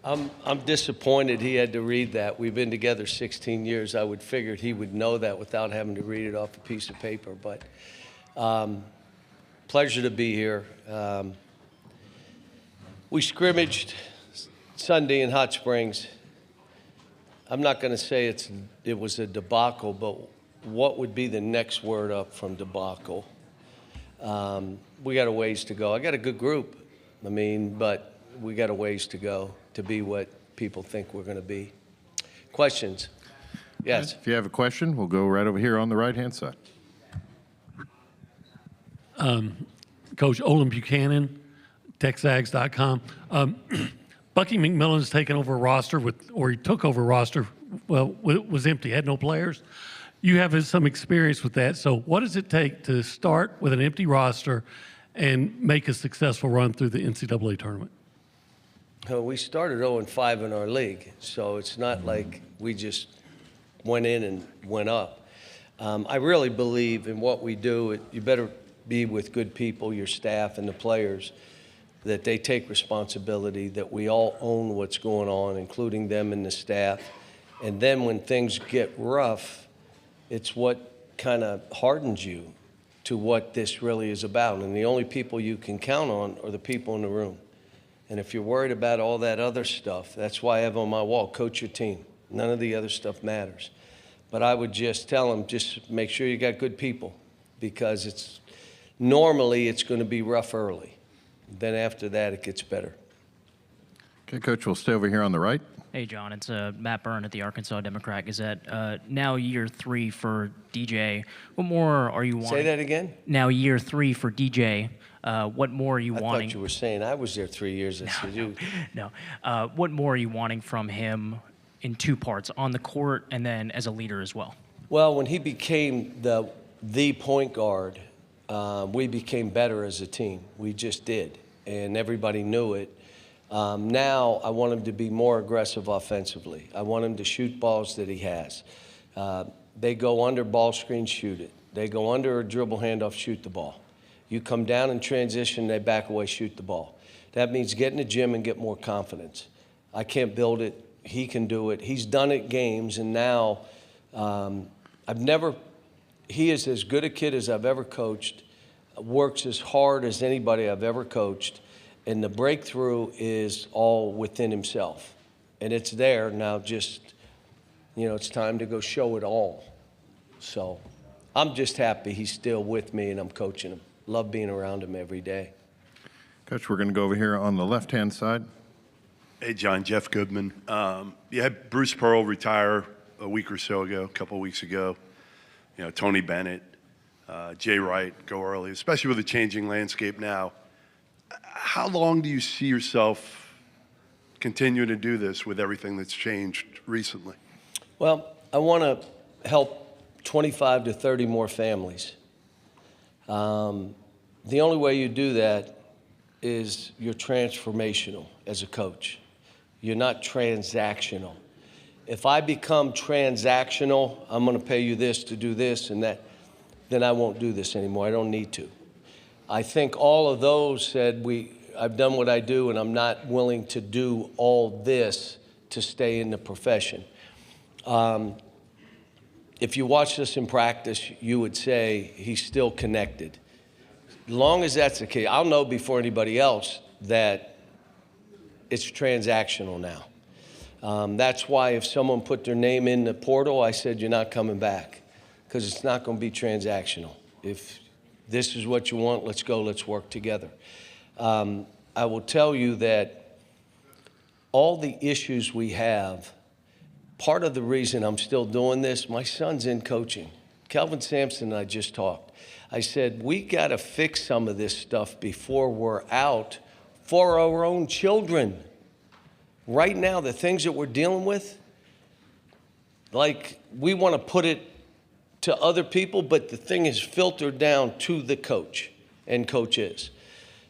I'm disappointed he had to read that. We've been together 16 years. I would figured he would know that without having to read it off a piece of paper. But pleasure to be here. We scrimmaged Sunday in Hot Springs. I'm not going to say it was a debacle, but what would be the next word up from debacle? We got a ways to go. I got a good group, but we got a ways to go to be what people think we're going to be. Questions? Yes. If you have a question, we'll go right over here on the right-hand side. Coach Olin Buchanan, TexAgs.com. Bucky McMillan's taken over a roster he took over a roster, was empty, had no players. You have some experience with that. So what does it take to start with an empty roster and make a successful run through the NCAA tournament? We started 0-5 in our league, so it's not like we just went in and went up. I really believe in what we do. You better be with good people, your staff and the players, that they take responsibility, that we all own what's going on, including them and the staff. And then when things get rough, it's what kind of hardens you to what this really is about. And the only people you can count on are the people in the room. And if you're worried about all that other stuff, that's why I have on my wall, coach your team. None of the other stuff matters. But I would just tell them, just make sure you got good people, because normally it's going to be rough early. Then after that, it gets better. Okay, Coach, we'll stay over here on the right. Hey, John, it's Matt Byrne at the Arkansas Democrat-Gazette. Now year 3 for DJ. What more are you wanting? Say that again? Now year 3 for DJ. What more are you wanting? I thought you were saying I was there 3 years. No. What more are you wanting from him in 2 parts, on the court and then as a leader as well? Well, when he became the point guard, we became better as a team. We just did, and everybody knew it. Now I want him to be more aggressive offensively. I want him to shoot balls that he has. They go under ball screen, shoot it. They go under a dribble handoff, shoot the ball. You come down in transition, they back away, shoot the ball. That means get in the gym and get more confidence. I can't build it. He can do it. He's done it games, and now he is as good a kid as I've ever coached, works as hard as anybody I've ever coached, and the breakthrough is all within himself. And it's there now, just, it's time to go show it all. So I'm just happy he's still with me and I'm coaching him. Love being around him every day. Coach, we're going to go over here on the left-hand side. Hey, John, Jeff Goodman. You had Bruce Pearl retire a week or so ago, a couple of weeks ago. Tony Bennett, Jay Wright go early, especially with the changing landscape now. How long do you see yourself continuing to do this with everything that's changed recently? Well, I want to help 25 to 30 more families. The only way you do that is you're transformational as a coach. You're not transactional. If I become transactional, I'm going to pay you this to do this and that, then I won't do this anymore. I don't need to. I think all of those said, I've done what I do and I'm not willing to do all this to stay in the profession. If you watched us in practice, you would say he's still connected. As long as that's the case, I'll know before anybody else that it's transactional now. That's why if someone put their name in the portal, I said, you're not coming back, because it's not going to be transactional. If this is what you want, let's go, let's work together. I will tell you that all the issues we have, part of the reason I'm still doing this, my son's in coaching. Kelvin Sampson and I just talked. I said, we got to fix some of this stuff before we're out for our own children. Right now, the things that we're dealing with, like we want to put it to other people, but the thing is filtered down to the coach and coaches.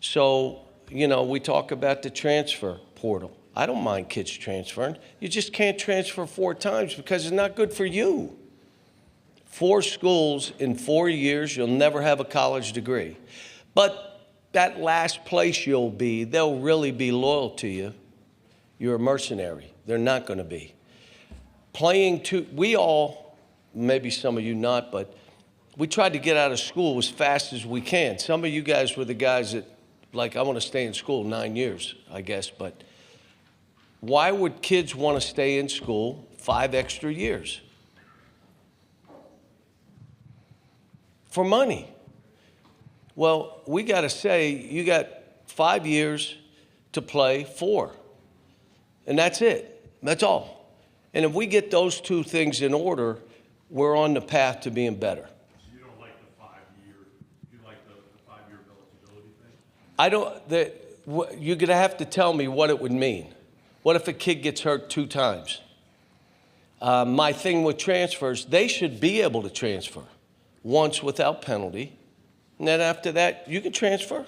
So, we talk about the transfer portal. I don't mind kids transferring. You just can't transfer 4 times because it's not good for you. 4 schools in 4 years, you'll never have a college degree. But that last place you'll be, they'll really be loyal to you. you're a mercenary. They're not going to be. We all, maybe some of you not, but we tried to get out of school as fast as we can. Some of you guys were the guys that, like, I want to stay in school 9 years, I guess, but why would kids want to stay in school 5 extra years? For money. Well, we got to say, you got 5 years to play 4, and that's it. That's all. And if we get those two things in order, we're on the path to being better. You don't like the 5-year, you like the 5-year eligibility thing? I don't, you're going to have to tell me what it would mean. What if a kid gets hurt 2 times? My thing with transfers, they should be able to transfer once without penalty. And then after that, you can transfer.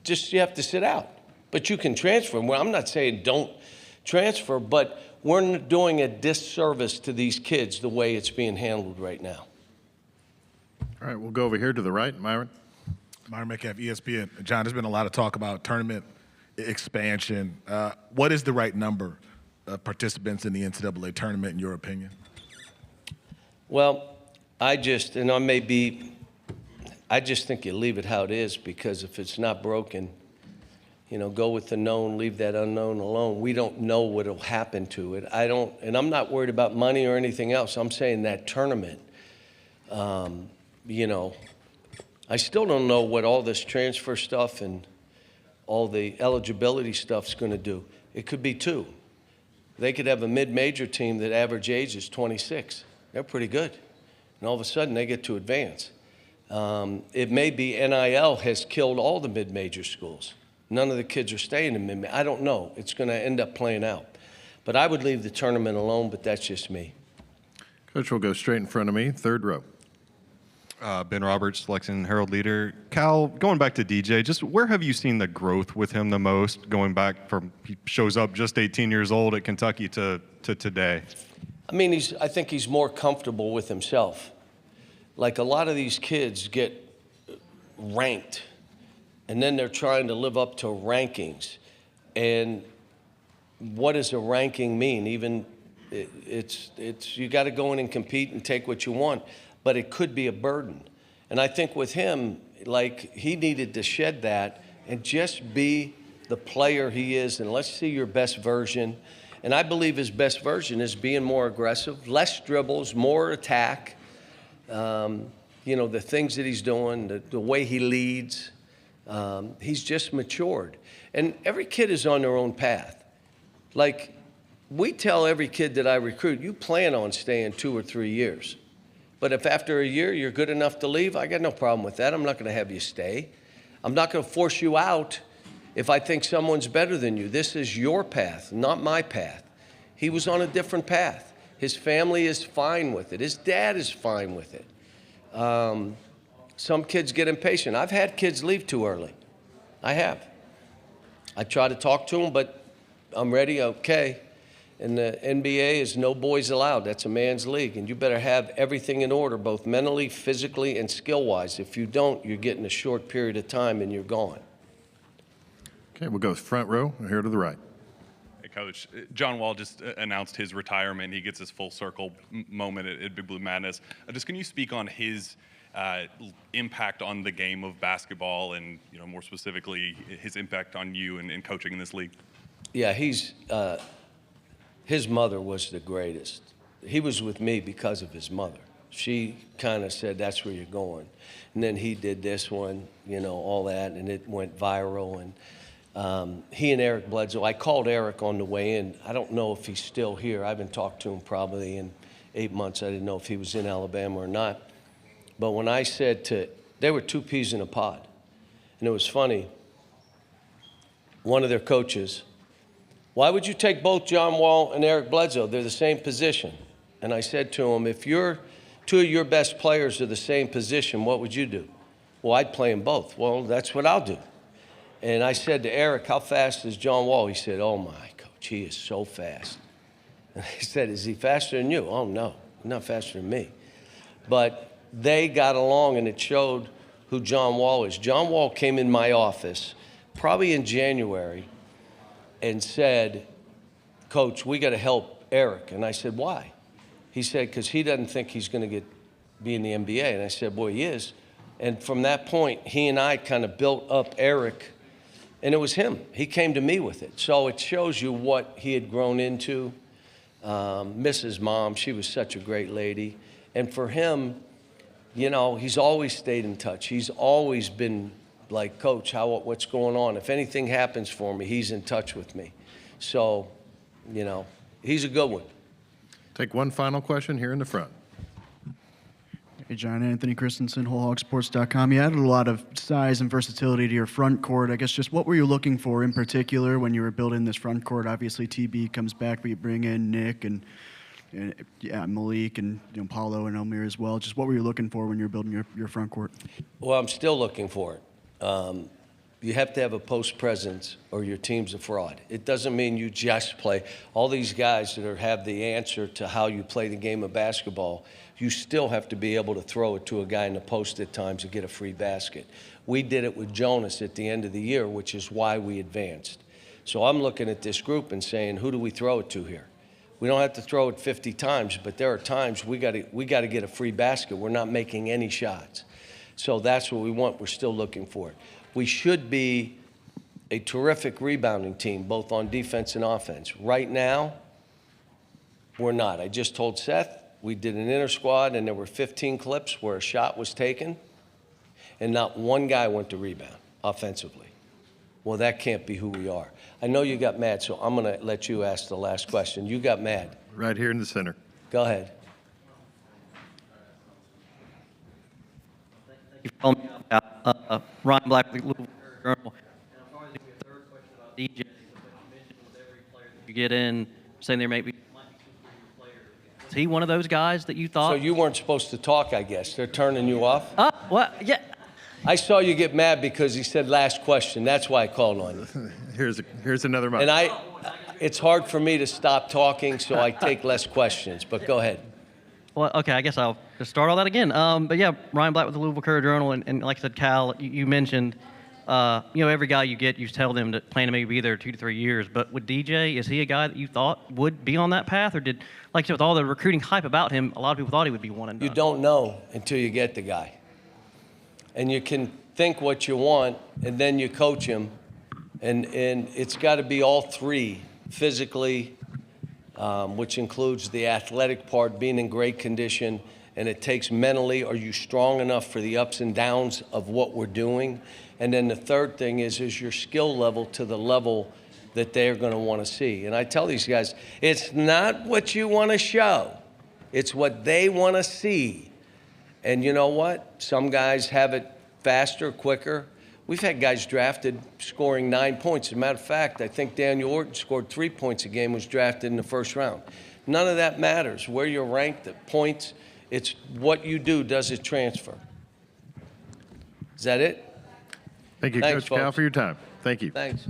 Just you have to sit out. But you can transfer. Well, I'm not saying don't transfer, but we're doing a disservice to these kids the way it's being handled right now. All right, we'll go over here to the right. Myron? Myron Metcalf, ESPN. John, there's been a lot of talk about tournament expansion. What is the right number of participants in the NCAA tournament, in your opinion? Well, I just think you leave it how it is, because if it's not broken, go with the known, leave that unknown alone. We don't know what will happen to it. And I'm not worried about money or anything else. I'm saying that tournament, I still don't know what all this transfer stuff and all the eligibility stuff's going to do. It could be 2. They could have a mid-major team that average age is 26. They're pretty good. And all of a sudden, they get to advance. It may be NIL has killed all the mid-major schools. None of the kids are staying in mid-major. I don't know. It's going to end up playing out. But I would leave the tournament alone, but that's just me. Coach will go straight in front of me, 3rd row. Ben Roberts, Lexington Herald Leader. Cal, going back to DJ, just where have you seen the growth with him the most, going back from he shows up just 18 years old at Kentucky to today? I mean, I think he's more comfortable with himself. Like, a lot of these kids get ranked, and then they're trying to live up to rankings. And what does a ranking mean? Even it's you got to go in and compete and take what you want, but it could be a burden. And I think with him, like, he needed to shed that and just be the player he is, and let's see your best version. And I believe his best version is being more aggressive, less dribbles, more attack. The things that he's doing, the way he leads, he's just matured. And every kid is on their own path. Like, we tell every kid that I recruit, you plan on staying 2 or 3 years. But if after a year you're good enough to leave, I got no problem with that. I'm not going to have you stay. I'm not going to force you out if I think someone's better than you. This is your path, not my path. He was on a different path. His family is fine with it. His dad is fine with it. Some kids get impatient. I've had kids leave too early. I have. I try to talk to them, but I'm ready, okay. And the NBA is no boys allowed. That's a man's league. And you better have everything in order, both mentally, physically, and skill-wise. If you don't, you're getting a short period of time and you're gone. Okay, we'll go front row, here to the right. Hey, Coach, John Wall just announced his retirement. He gets his full circle moment at Big Blue Madness. Just can you speak on his impact on the game of basketball and, more specifically, his impact on you and coaching in this league? Yeah, his mother was the greatest. He was with me because of his mother. She kind of said, that's where you're going. And then he did this one, all that, and it went viral. And he and Eric Bledsoe, I called Eric on the way in. I don't know if he's still here. I haven't talked to him probably in 8 months. I didn't know if he was in Alabama or not. But when I said they were 2 peas in a pod. And it was funny. One of their coaches, why would you take both John Wall and Eric Bledsoe? They're the same position. And I said to him, if 2 of your best players are the same position, what would you do? Well, I'd play them both. Well, that's what I'll do. And I said to Eric, how fast is John Wall? He said, oh, my, Coach, he is so fast. And I said, is he faster than you? Oh, no, he's not faster than me. But they got along, and it showed who John Wall is. John Wall came in my office probably in January and said, Coach, we got to help Eric. And I said, why? He said, because he doesn't think he's going to be in the NBA. And I said, boy, he is. And from that point, he and I kind of built up Eric, and it was him. He came to me with it. So it shows you what he had grown into. Mrs. Mom, she was such a great lady. And for him, you know, he's always stayed in touch. He's always been like, Coach, what's going on? If anything happens for me, he's in touch with me. So, you know, he's a good one. Take one final question here in the front. Hey, John, Anthony Christensen, WholeHogSports.com. You added a lot of size and versatility to your front court. I guess just what were you looking for in particular when you were building this front court? Obviously, TB comes back, but you bring in Nick and Malik and Paulo and Elmir as well. Just what were you looking for when you were building your front court? Well, I'm still looking for it. You have to have a post presence or your team's a fraud. It doesn't mean you just play. All these guys that have the answer to how you play the game of basketball, you still have to be able to throw it to a guy in the post at times and get a free basket. We did it with Jonas at the end of the year, which is why we advanced. So I'm looking at this group and saying, who do we throw it to here? We don't have to throw it 50 times, but there are times we got to get a free basket. We're not making any shots. So that's what we want. We're still looking for it. We should be a terrific rebounding team, both on defense and offense. Right now, we're not. I just told Seth, we did an inter squad, and there were 15 clips where a shot was taken, and not one guy went to rebound offensively. Well, that can't be who we are. I know you got mad, so I'm going to let you ask the last question. You got mad. Right here in the center. Go ahead. Thank you for calling me out. Ryan Black, the Louisville Journal. And I'm sorry to be a third question about DJ, but you mentioned with every player that you get in, saying there might be 2 or 3 players. Is he one of those guys that you thought? So you weren't supposed to talk, I guess. They're turning you off? Well, yeah. I saw you get mad because he said last question. That's why I called on you. Here's another mic. And it's hard for me to stop talking, so I take less questions. But go ahead. Well, okay, I guess I'll just start all that again. But yeah, Ryan Black with the Louisville Courier-Journal, and like I said, Cal, you mentioned, every guy you get, you tell them to plan to maybe be there 2 to 3 years. But with DJ, is he a guy that you thought would be on that path, or did, like you said, with all the recruiting hype about him, a lot of people thought he would be one and done? You don't know until you get the guy. And you can think what you want, and then you coach him, and it's got to be all three, physically, which includes the athletic part, being in great condition, and it takes mentally, are you strong enough for the ups and downs of what we're doing? And then the third thing is your skill level to the level that they're going to want to see. And I tell these guys, it's not what you want to show. It's what they want to see. And you know what? Some guys have it faster, quicker. We've had guys drafted scoring 9 points. As a matter of fact, I think Daniel Orton scored 3 points a game, was drafted in the first round. None of that matters. Where you're ranked, the points, it's what you do, does it transfer? Is that it? Thank you, Thanks, Coach Cal, folks. for your time. Thank you. Thanks.